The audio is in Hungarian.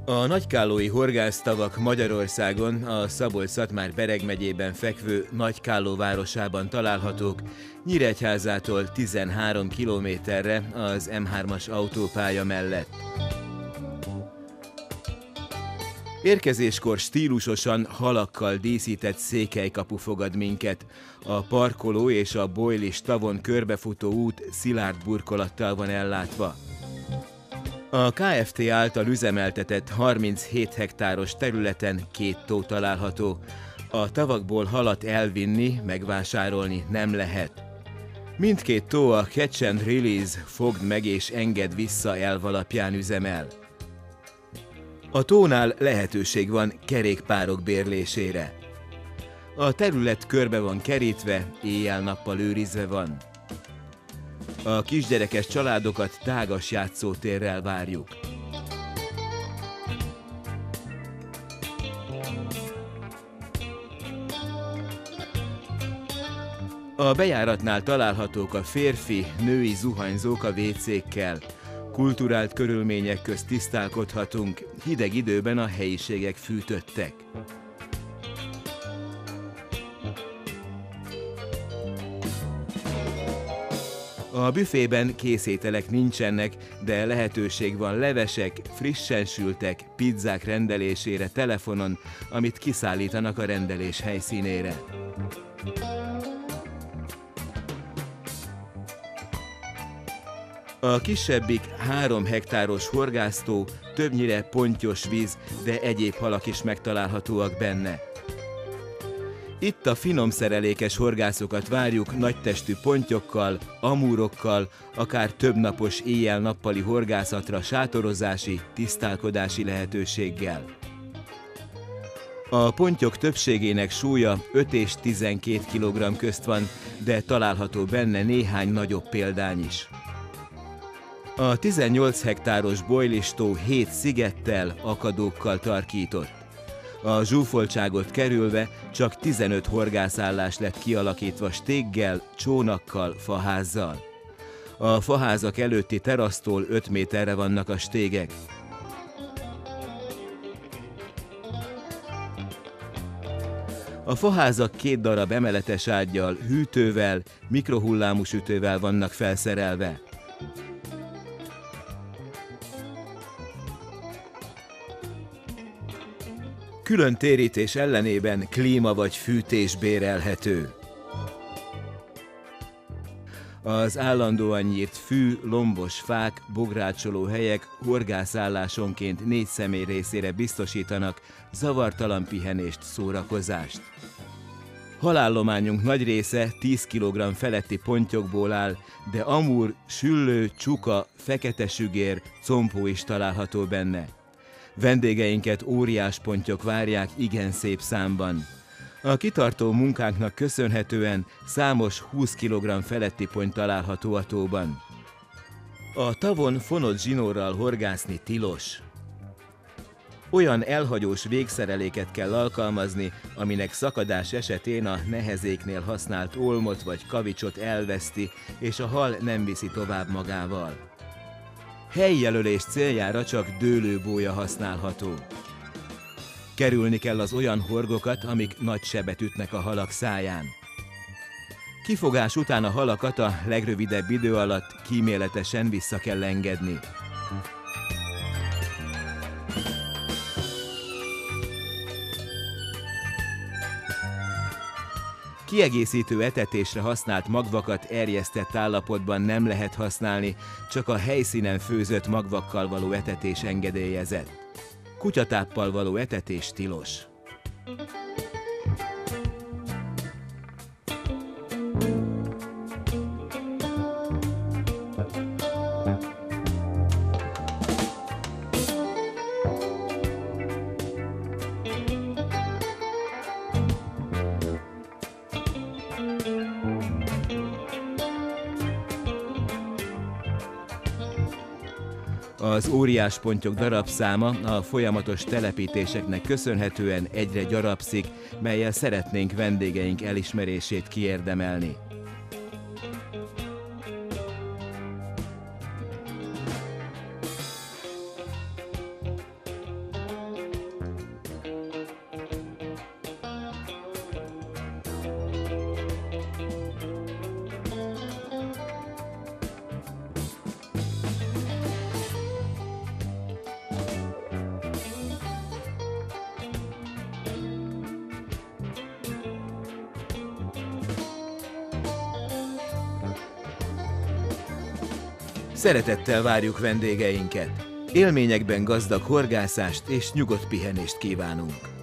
A nagykállói horgásztavak Magyarországon a Szabolcs-Szatmár-Bereg megyében fekvő Nagykálló városában találhatók, Nyíregyházától 13 kilométerre az M3-as autópálya mellett. Érkezéskor stílusosan halakkal díszített székelykapu fogad minket. A parkoló és a bojlis tavon körbefutó út szilárd burkolattal van ellátva. A Kft. Által üzemeltetett 37 hektáros területen 2 tó található. A tavakból halat elvinni, megvásárolni nem lehet. Mindkét tó a Catch and Release, fogd meg és engedd vissza elv alapján üzemel. A tónál lehetőség van kerékpárok bérlésére. A terület körbe van kerítve, éjjel-nappal őrizve van. A kisgyerekes családokat tágas játszótérrel várjuk. A bejáratnál találhatók a férfi-női zuhanyzók a WC-kkel. Kulturált körülmények közt tisztálkodhatunk, hideg időben a helyiségek fűtöttek. A büfében készételek nincsenek, de lehetőség van levesek, frissen sültek, pizzák rendelésére telefonon, amit kiszállítanak a rendelés helyszínére. A kisebbik 3 hektáros horgásztó, többnyire pontyos víz, de egyéb halak is megtalálhatóak benne. Itt a finom szerelékes horgászokat várjuk nagytestű pontyokkal, amúrokkal, akár többnapos éjjel-nappali horgászatra sátorozási, tisztálkodási lehetőséggel. A pontyok többségének súlya 5 és 12 kg közt van, de található benne néhány nagyobb példány is. A 18 hektáros bojlistó 7 szigettel, akadókkal tarkított. A zsúfoltságot kerülve csak 15 horgászállás lett kialakítva stéggel, csónakkal, faházzal. A faházak előtti terasztól 5 méterre vannak a stégek. A faházak 2 darab emeletes ággyal, hűtővel, mikrohullámú sütővel vannak felszerelve. Külön térítés ellenében klíma vagy fűtés bérelhető. Az állandóan nyírt fű, lombos fák, bográcsoló helyek horgászállásonként 4 személy részére biztosítanak zavartalan pihenést, szórakozást. Halállományunk nagy része 10 kg feletti pontyokból áll, de amúr, süllő, csuka, fekete sügér, compó is található benne. Vendégeinket óriáspontyok várják igen szép számban. A kitartó munkánknak köszönhetően számos 20 kg feletti ponty található a tóban. A tavon fonott zsinórral horgászni tilos. Olyan elhagyós végszereléket kell alkalmazni, aminek szakadás esetén a nehezéknél használt olmot vagy kavicsot elveszti, és a hal nem viszi tovább magával. Helyjelölés céljára csak dőlőbója használható. Kerülni kell az olyan horgokat, amik nagy sebet ütnek a halak száján. Kifogás után a halakat a legrövidebb idő alatt kíméletesen vissza kell engedni. Kiegészítő etetésre használt magvakat erjesztett állapotban nem lehet használni, csak a helyszínen főzött magvakkal való etetés engedélyezett. Kutyatáppal való etetés tilos. Az óriáspontyok darabszáma a folyamatos telepítéseknek köszönhetően egyre gyarapszik, mellyel szeretnénk vendégeink elismerését kiérdemelni. Szeretettel várjuk vendégeinket. Élményekben gazdag horgászást és nyugodt pihenést kívánunk.